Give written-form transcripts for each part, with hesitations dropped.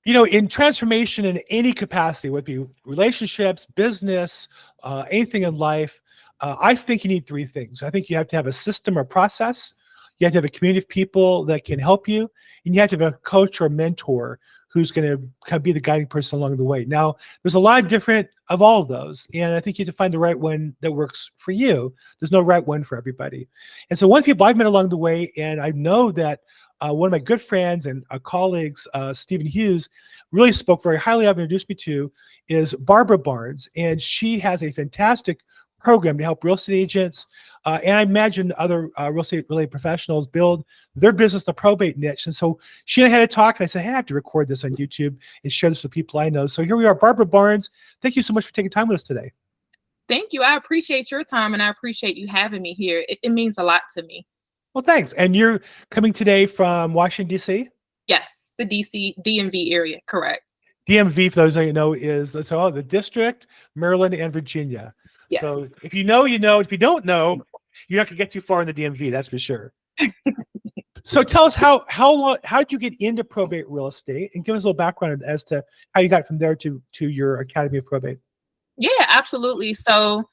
In transformation in any capacity, whether it be relationships, business, anything in life, I think you need three things. I think you have to have a system or process. You have to have a community of people that can help you, and you have to have a coach or mentor who's going to kind of be the guiding person along the way. Now, there's a lot of different of all of those, and I think you have to find the right one that works for you. There's no right one for everybody. And so one of the people I've met along the way, and I know that one of my good friends and colleagues, Stephen Hughes, really spoke very highly of and introduced me to, is Barbara Barnes. And she has a fantastic program to help real estate agents, and I imagine other real estate related professionals build their business, the probate niche. And so she and I had a talk, and I said, hey, I have to record this on YouTube and share this with people I know. So here we are, Barbara Barnes. Thank you so much for taking time with us today. Thank you. I appreciate your time, and I appreciate you having me here. It means a lot to me. Well, thanks. And you're coming today from Washington, D.C.? Yes, the D.C. DMV area, correct. DMV, for those of you know, is the district, Maryland, and Virginia. Yeah. So if you know, you know. If you don't know, you're not going to get too far in the DMV, that's for sure. So tell us how did you get into probate real estate, and give us a little background as to how you got from there to your Academy of Probate. Yeah, absolutely. So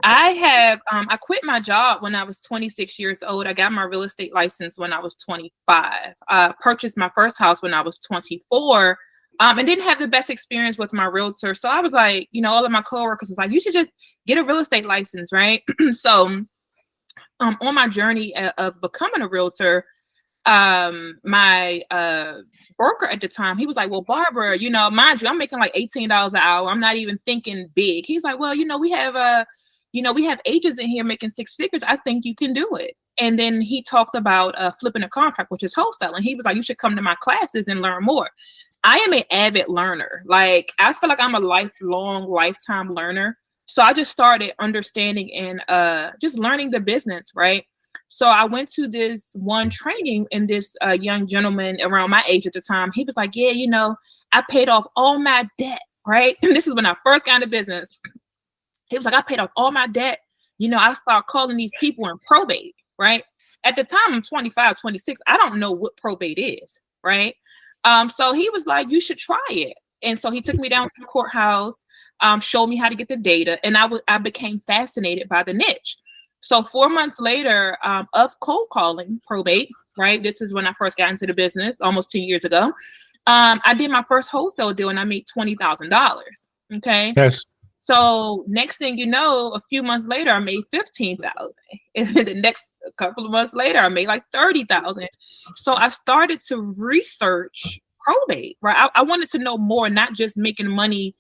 I quit my job when I was 26 years old. I got my real estate license when I was 25. Purchased my first house when I was 24. And didn't have the best experience with my realtor. So I was like, all of my coworkers was like, you should just get a real estate license, right? So on my journey of becoming a realtor, my broker at the time, he was like, well, Barbara, mind you, I'm making like $18 an hour. I'm not even thinking big. He's like, well, we have we have agents in here making six figures. I think you can do it. And then he talked about flipping a contract, which is wholesaling. He was like, you should come to my classes and learn more. I am an avid learner. Like, I feel like I'm a lifetime learner. So I just started understanding and just learning the business, right? So I went to this one training, and this young gentleman around my age at the time, he was like, yeah, I paid off all my debt, right? And this is when I first got into business. He was like, I paid off all my debt. I started calling these people in probate, right? At the time, I'm 25, 26. I don't know what probate is, right? So he was like, you should try it. And so he took me down to the courthouse, showed me how to get the data, and I became fascinated by the niche. So 4 months later, of cold calling probate, right? This is when I first got into the business almost 2 years ago. I did my first wholesale deal, and I made $20,000. Okay. Yes. So next thing you know, a few months later, I made $15,000. And then the next couple of months later, I made like $30,000. So I started to research probate, right? I wanted to know more, not just making money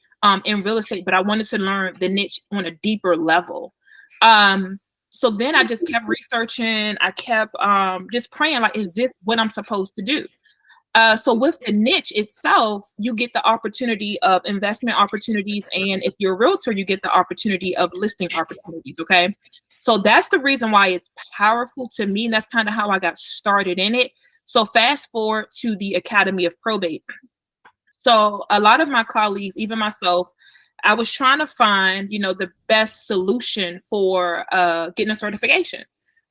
in real estate, but I wanted to learn the niche on a deeper level. So then I just kept researching. I kept just praying, like, is this what I'm supposed to do? So with the niche itself, you get the opportunity of investment opportunities. And if you're a realtor, you get the opportunity of listing opportunities, okay? So that's the reason why it's powerful to me. And that's kind of how I got started in it. So fast forward to the Academy of Probate. So a lot of my colleagues, even myself, I was trying to find, the best solution for getting a certification.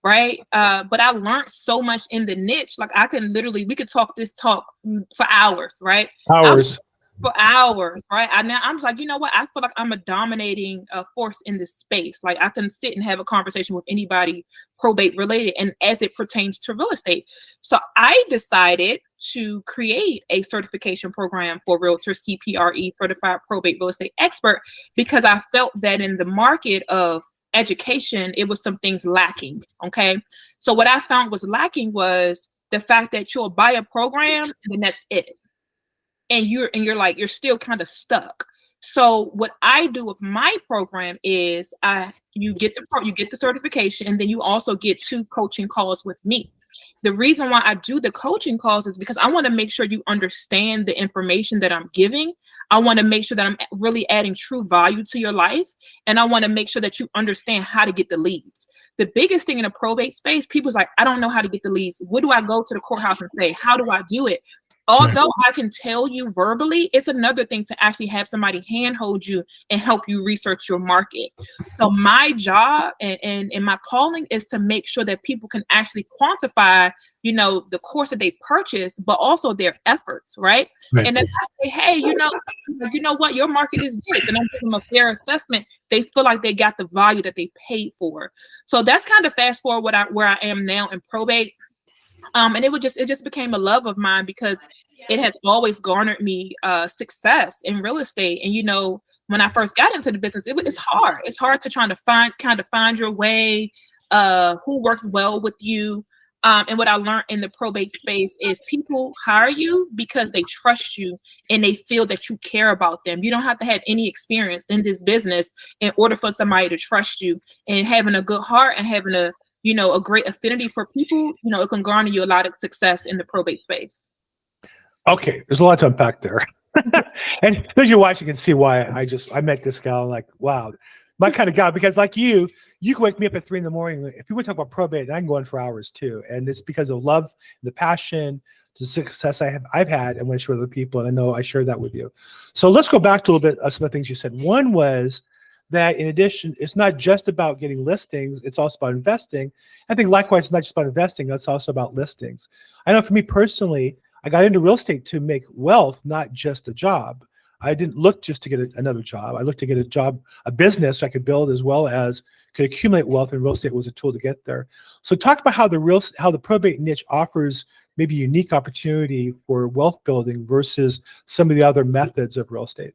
Right. But I learned so much in the niche. Like, we could talk for hours, right? Hours. For hours, right? I'm like, you know what? I feel like I'm a dominating force in this space. Like, I can sit and have a conversation with anybody probate related, and as it pertains to real estate. So I decided to create a certification program for realtors, CPRE, Certified Probate Real Estate Expert, because I felt that in the market of education, it was some things lacking. Okay. So what I found was lacking was the fact that you'll buy a program and then that's it. And you're still kind of stuck. So what I do with my program is you get the certification, and then you also get 2 coaching calls with me. The reason why I do the coaching calls is because I want to make sure you understand the information that I'm giving. I want to make sure that I'm really adding true value to your life. And I want to make sure that you understand how to get the leads. The biggest thing in the probate space, people's like, I don't know how to get the leads. What do I go to the courthouse and say? How do I do it? although I can tell you verbally, it's another thing to actually have somebody handhold you and help you research your market. So my job and my calling is to make sure that people can actually quantify, the course that they purchase, but also their efforts, right? Right. And if I say, hey, you know what, your market is this, and I give them a fair assessment, they feel like they got the value that they paid for. So that's kind of fast forward where I am now in probate. And it just became a love of mine because it has always garnered me success in real estate. And when I first got into the business, it's hard. It's hard to try to find your way, who works well with you. And what I learned in the probate space is people hire you because they trust you and they feel that you care about them. You don't have to have any experience in this business in order for somebody to trust you. And having a good heart and having a great affinity for people, it can garner you a lot of success in the probate space. Okay, there's a lot to unpack there. And as you watch, you can see why I met this gal, like, wow, my kind of guy, because like you can wake me up at 3 a.m. If you want to talk about probate, I can go on for hours too. And it's because of love, the passion, the success I've had and want to share with other people. And I know I shared that with you. So let's go back to a little bit of some of the things you said. One was that in addition, it's not just about getting listings, it's also about investing. I think likewise, it's not just about investing, it's also about listings. I know for me personally, I got into real estate to make wealth, not just a job. I didn't look just to get another job. I looked to get a business I could build as well as could accumulate wealth, and real estate was a tool to get there. So talk about how the probate niche offers maybe unique opportunity for wealth building versus some of the other methods of real estate.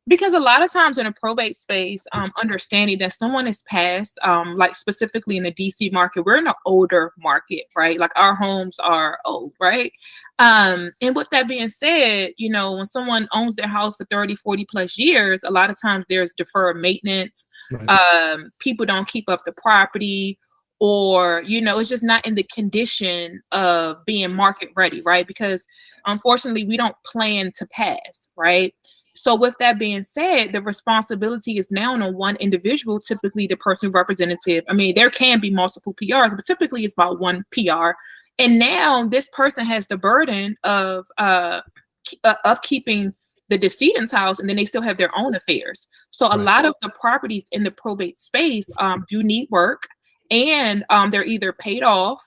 Because a lot of times in a probate space, understanding that someone is passed, like specifically in the DC market, we're in an older market, right? Like our homes are old, right? And with that being said, when someone owns their house for 30, 40 plus years, a lot of times there's deferred maintenance. Right. People don't keep up the property, or, it's just not in the condition of being market ready, right? Because unfortunately, we don't plan to pass, right? So with that being said, the responsibility is now on one individual, typically the person representative. I mean, there can be multiple PRs, but typically it's about one PR. And now this person has the burden of upkeeping the decedent's house, and then they still have their own affairs. So a lot of the properties in the probate space do need work, and they're either paid off,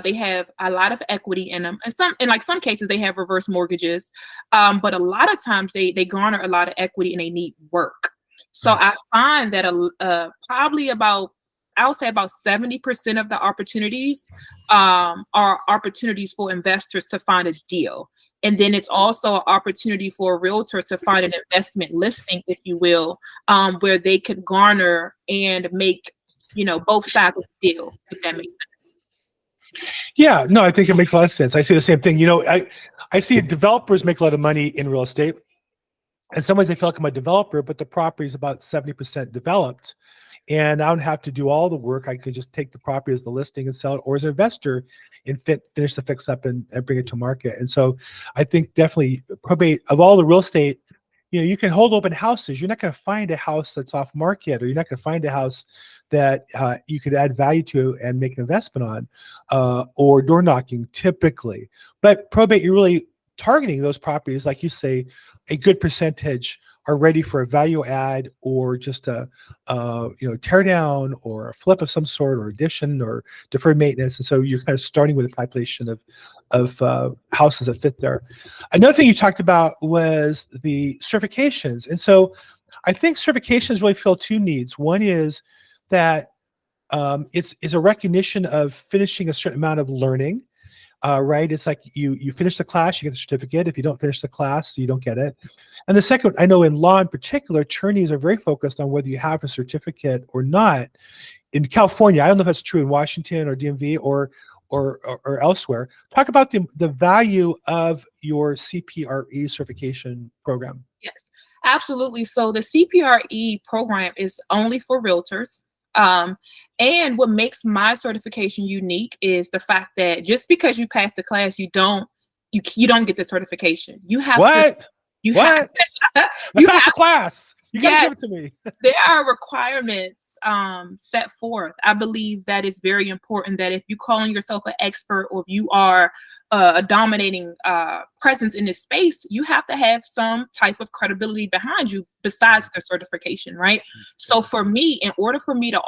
they have a lot of equity in them, and some cases they have reverse mortgages, but a lot of times they garner a lot of equity and they need work. So I find that probably about 70% of the opportunities are opportunities for investors to find a deal. And then it's also an opportunity for a realtor to find an investment listing, if you will, where they could garner and make, both sides of the deal, if that makes sense. Yeah, no, I think it makes a lot of sense. I see the same thing. I see developers make a lot of money in real estate. In some ways, they feel like I'm a developer, but the property is about 70% developed. And I don't have to do all the work. I could just take the property as the listing and sell it, or as an investor and finish the fix up and bring it to market. And so I think definitely probate, of all the real estate, you can hold open houses. You're not going to find a house that's off market, or you're not going to find a house that you could add value to and make an investment on, or door knocking typically. But probate, you're really targeting those properties, like you say, a good percentage are ready for a value add, or just a tear down, or a flip of some sort, or addition, or deferred maintenance. And so you're kind of starting with a population of houses that fit there. Another thing you talked about was the certifications. And so I think certifications really fill two needs. One is that it's a recognition of finishing a certain amount of learning. Right? It's like you finish the class, you get the certificate. If you don't finish the class, you don't get it. And the second, I know in law in particular, attorneys are very focused on whether you have a certificate or not. In California, I don't know if that's true in Washington or DMV or elsewhere. Talk about the value of your CPRE certification program. Yes, absolutely. So the CPRE program is only for realtors. And what makes my certification unique is the fact that just because you pass the class, you don't get the certification. You have what? You what? Have, you pass the class. You got to give Yes, it to me. there are requirements set forth. I believe that is very important, that if you calling yourself an expert, or if you are a dominating presence in this space, you have to have some type of credibility behind you besides the certification, right? So for me, in order for me to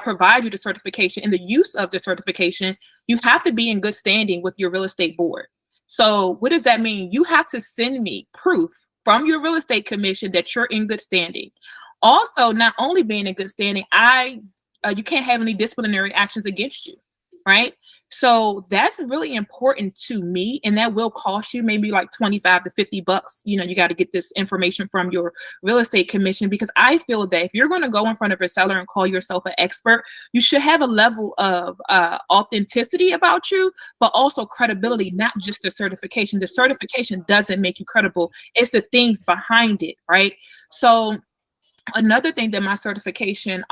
provide you the certification and the use of the certification, you have to be in good standing with your real estate board. So what does that mean? You have to send me proof from your real estate commission that you're in good standing. Also, not only being in good standing, you can't have any disciplinary actions against you, right? So that's really important to me, and that will cost you maybe like 25 to 50 bucks. You got to get this information from your real estate commission, because I feel that if you're going to go in front of a seller and call yourself an expert, you should have a level of authenticity about you, but also credibility, not just the certification. The certification doesn't make you credible. It's the things behind it, right? So another thing that my certification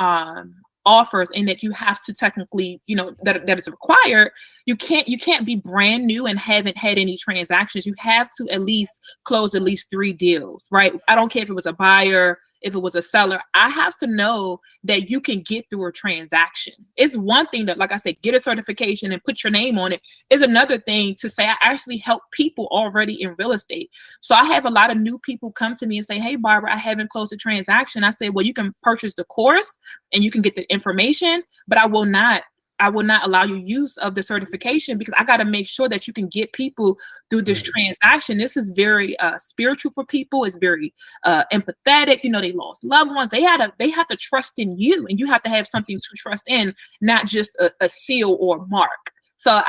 offers, and that you have to technically, that is required, you can't be brand new and haven't had any transactions. You have to at least close at least 3 deals, right? I don't care if it was a buyer, if it was a seller. I have to know that you can get through a transaction. It's one thing to, like I said, get a certification and put your name on it. Is another thing to say I actually help people already in real estate. So I have a lot of new people come to me and say, hey, Barbara, I haven't closed a transaction. I say, well, you can purchase the course and you can get the information, but I will not allow you use of the certification, because I got to make sure that you can get people through this transaction. This is very spiritual for people. It's very empathetic. They lost loved ones. They have to trust in you, and you have to have something to trust in, not just a seal or mark. So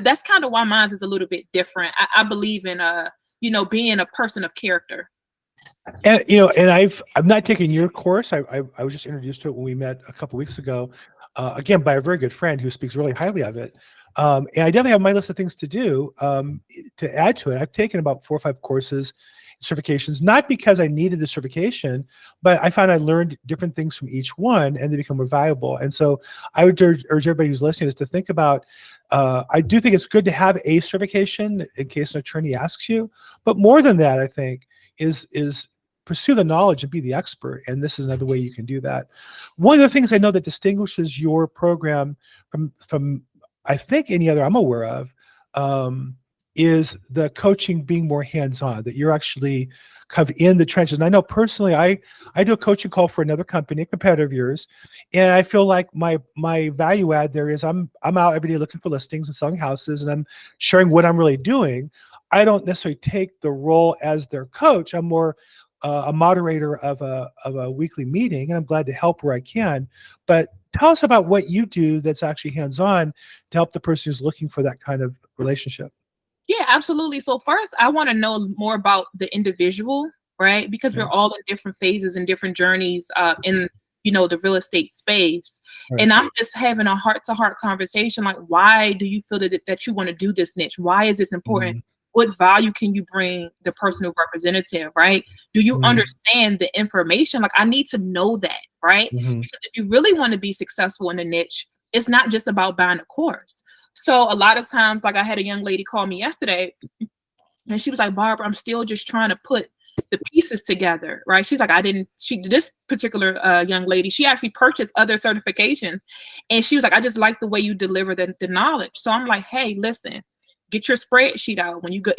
that's kind of why mine is a little bit different. I believe in being a person of character. And and I've not taken your course. I was just introduced to it when we met a couple weeks ago. Again, by a very good friend who speaks really highly of it. And I definitely have my list of things to do to add to it. I've taken about 4 or 5 courses, certifications, not because I needed the certification, but I found I learned different things from each one, and they become more valuable. And so I would urge everybody who's listening to think about, I do think it's good to have a certification in case an attorney asks you. But more than that, I think, is pursue the knowledge and be the expert. And this is another way you can do that. One of the things I know that distinguishes your program from I think any other I'm aware of, is the coaching being more hands-on, that you're actually kind of in the trenches. And I know personally, I do a coaching call for another company, a competitor of yours, and I feel like my value add there is I'm out every day looking for listings and selling houses, and I'm sharing what I'm really doing. I don't necessarily take the role as their coach. I'm more a moderator of a weekly meeting, and I'm glad to help where I can. But tell us about what you do that's actually hands-on to help the person who's looking for that kind of relationship. Yeah, absolutely. So first, I want to know more about the individual, right? Because we're all in different phases and different journeys in the real estate space. Right. And I'm just having a heart-to-heart conversation, like, why do you feel that you want to do this niche? Why is this important? Mm-hmm. What value can you bring the personal representative, right? Do you understand the information? Like, I need to know that, right? Mm-hmm. Because if you really want to be successful in a niche, it's not just about buying a course. So a lot of times, like, I had a young lady call me yesterday, and she was like, Barbara, I'm still just trying to put the pieces together, right? She's like, this particular young lady, she actually purchased other certifications, and she was like, I just like the way you deliver the knowledge. So I'm like, hey, listen, get your spreadsheet out when you go.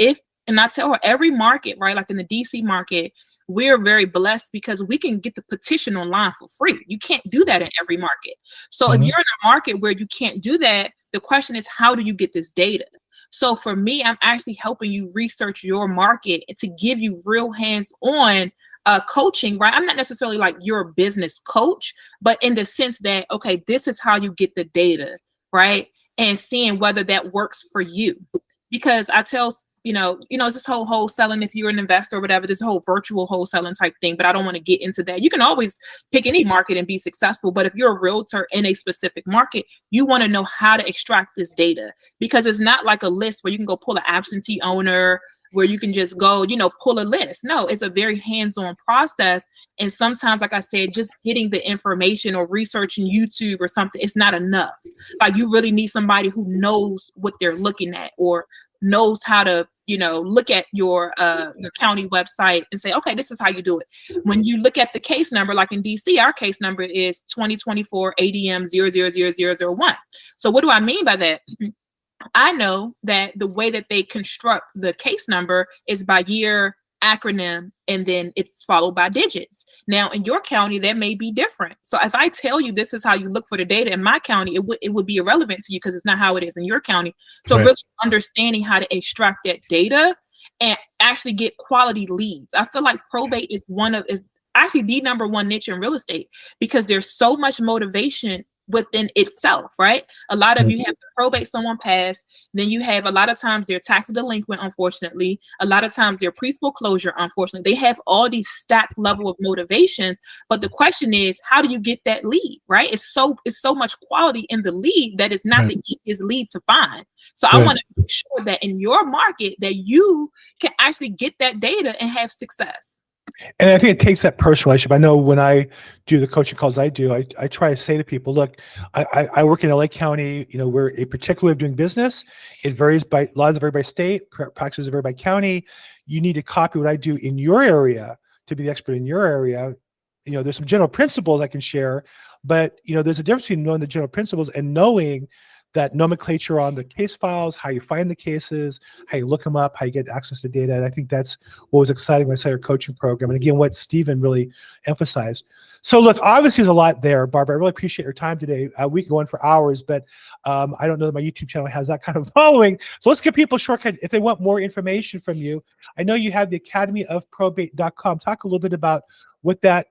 And I tell her, every market, right? Like in the DC market, we're very blessed because we can get the petition online for free. You can't do that in every market. So if you're in a market where you can't do that, the question is, how do you get this data? So for me, I'm actually helping you research your market to give you real hands-on coaching, right? I'm not necessarily like your business coach, but in the sense that, okay, this is how you get the data, right? And seeing whether that works for you. Because I tell, it's this whole wholesaling, if you're an investor or whatever, this whole virtual wholesaling type thing, but I don't want to get into that. You can always pick any market and be successful, but if you're a realtor in a specific market, you want to know how to extract this data, because it's not like a list where you can go pull an absentee owner, where you can just go, pull a list. No, it's a very hands-on process. And sometimes, like I said, just getting the information or researching YouTube or something, it's not enough. Like, you really need somebody who knows what they're looking at, or knows how to, look at your county website and say, okay, this is how you do it. When you look at the case number, like in DC, our case number is 2024 ADM 000001. So what do I mean by that? I know that the way that they construct the case number is by year, acronym, and then it's followed by digits. Now, in your county, that may be different. So if I tell you this is how you look for the data in my county, it would be irrelevant to you because it's not how it is in your county. So Right. really understanding how to extract that data and actually get quality leads. I feel like probate is actually the number one niche in real estate because there's so much motivation within itself, right? A lot of you have to probate someone passed, then you have a lot of times they're tax delinquent, unfortunately. A lot of times they're pre-foreclosure, unfortunately. They have all these stacked level of motivations, but the question is, how do you get that lead, right? It's so much quality in the lead that is not the easiest lead to find. So I want to make sure that in your market that you can actually get that data and have success. And I think it takes that personal relationship. I know when I do the coaching calls I do, I try to say to people, look, I work in LA County, we're a particular way of doing business. It varies by laws vary by state, practices vary by county. You need to copy what I do in your area to be the expert in your area. There's some general principles I can share, but there's a difference between knowing the general principles and knowing that nomenclature on the case files, how you find the cases, how you look them up, how you get access to data. And I think that's what was exciting when I saw your coaching program. And again, what Stephen really emphasized. So look, obviously there's a lot there, Barbara. I really appreciate your time today. We can go on for hours, but I don't know that my YouTube channel has that kind of following. So let's give people a shortcut if they want more information from you. I know you have the Academy of Probate.com. Talk a little bit about what that,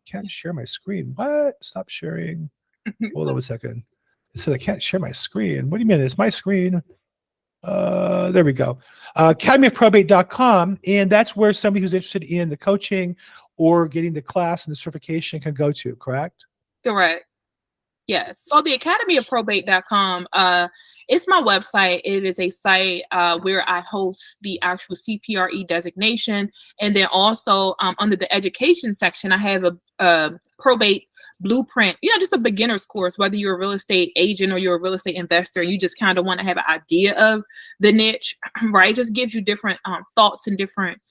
can't share my screen. What? Stop sharing. Hold on a second. It said I can't share my screen. What do you mean? It's my screen. There we go. academyofprobate.com. And that's where somebody who's interested in the coaching or getting the class and the certification can go to, correct? Correct. Yes. So the academyofprobate.com, it's my website. It is a site where I host the actual CPRE designation. And then also under the education section, I have a probate blueprint, just a beginner's course, whether you're a real estate agent or you're a real estate investor, and you just kind of want to have an idea of the niche, right? It just gives you different thoughts and different,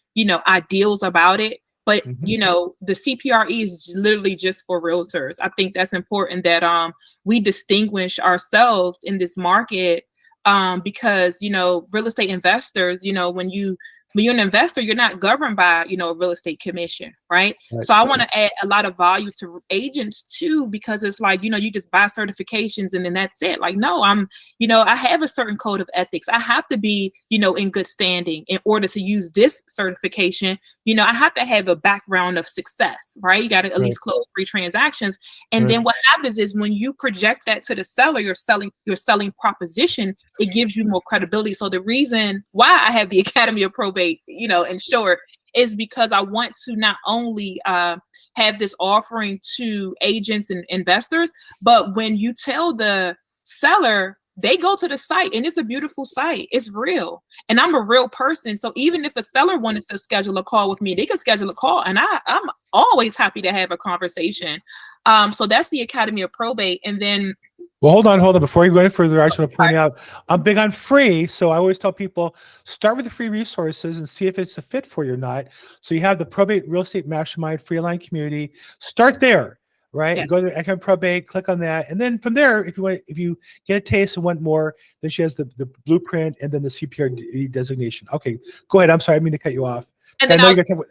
ideals about it. But, the CPRE is literally just for realtors. I think that's important that we distinguish ourselves in this market because, real estate investors, when you're an investor, you're not governed by, a real estate commission, right? So I want to add a lot of value to agents too, because it's like, you just buy certifications and then that's it. Like, no, I have a certain code of ethics. I have to be, in good standing in order to use this certification. I have to have a background of success, right? You got to at least close 3 transactions. And then what happens is when you project that to the seller, your selling proposition, it gives you more credibility. So the reason why I have the Academy of Probate, in short, is because I want to not only have this offering to agents and investors, but when you tell the seller, they go to the site and it's a beautiful site. It's real. And I'm a real person. So even if a seller wanted to schedule a call with me, they can schedule a call. And I'm always happy to have a conversation. So that's the Academy of Probate. And then well, hold on. Before you go any further, I just want to point out, I'm big on free. So I always tell people, start with the free resources and see if it's a fit for you or not. So you have the Probate Real Estate Mastermind free online community. Start there, right? Yeah. And go to Academy of Probate, click on that. And then from there, if you get a taste and want more, then she has the blueprint and then the CPRE designation. Okay, go ahead. I'm sorry. I didn't mean to cut you off. And then I was going to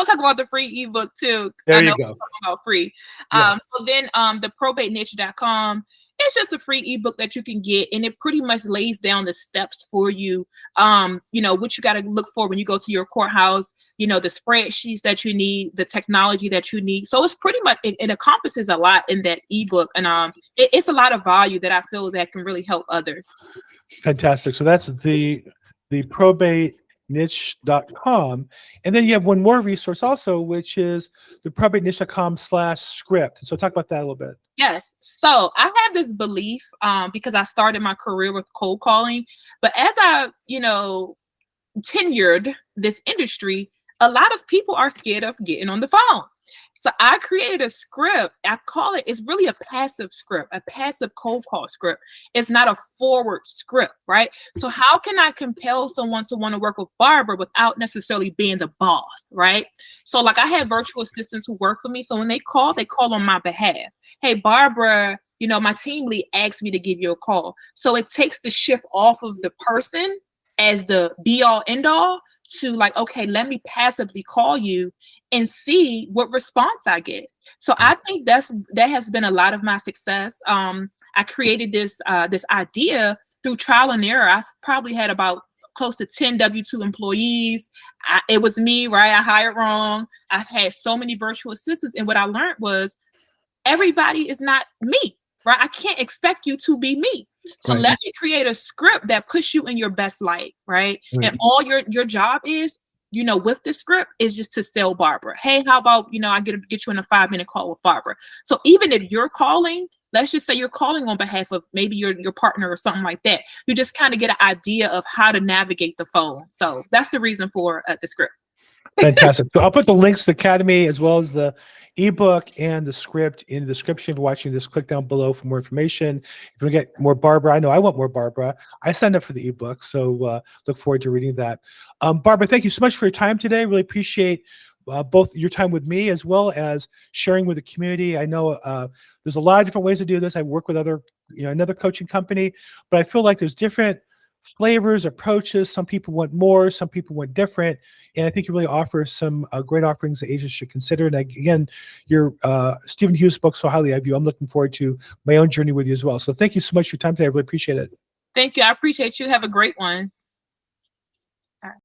talk about the free ebook too. There you go. About free. Yes. So then the probateniche.com, it's just a free ebook that you can get, and it pretty much lays down the steps for you. What you got to look for when you go to your courthouse, the spreadsheets that you need, the technology that you need. So it's pretty much, it encompasses a lot in that ebook. And it's a lot of value that I feel that can really help others. Fantastic. So that's the probateniche.com. And then you have one more resource also, which is the probateniche.com/script. So talk about that a little bit. Yes. So I have this belief because I started my career with cold calling, but as I, tenured this industry, a lot of people are scared of getting on the phone. So I created a script. I call it, it's really a passive script, a passive cold call script. It's not a forward script, right? So how can I compel someone to want to work with Barbara without necessarily being the boss, right? So like I have virtual assistants who work for me. So when they call on my behalf. Hey, Barbara, you know, my team lead asked me to give you a call. So it takes the shift off of the person as the be all end all to like, okay, let me passively call you and see what response I get. So I think that has been a lot of my success. I created this idea through trial and error. I've probably had about close to 10 W-2 employees. It was me, right? I hired wrong. I've had so many virtual assistants. And what I learned was everybody is not me, right? I can't expect you to be me. So let me create a script that puts you in your best light, right? And all your job is, you know, with the script is just to sell Barbara. Hey, how about, you know, I get you in a 5-minute call with Barbara. So even if you're calling, let's just say you're calling on behalf of maybe your partner or something like that, you just kind of get an idea of how to navigate the phone. So that's the reason for the script. Fantastic. So I'll put the links to the Academy as well as the ebook and the script in the description. If you're watching this, click down below for more information. If you want to get more Barbara, I know I want more Barbara. I signed up for the ebook, so look forward to reading that. Barbara, thank you so much for your time today. Really appreciate both your time with me as well as sharing with the community. I know there's a lot of different ways to do this. I work with another coaching company, but I feel like there's different flavors, approaches. Some people want more, some people want different. And I think you really offer some great offerings that agents should consider. And again, your Stephen Hughes book, so highly of you. I'm looking forward to my own journey with you as well. So thank you so much for your time today. I really appreciate it. Thank you. I appreciate you. Have a great one.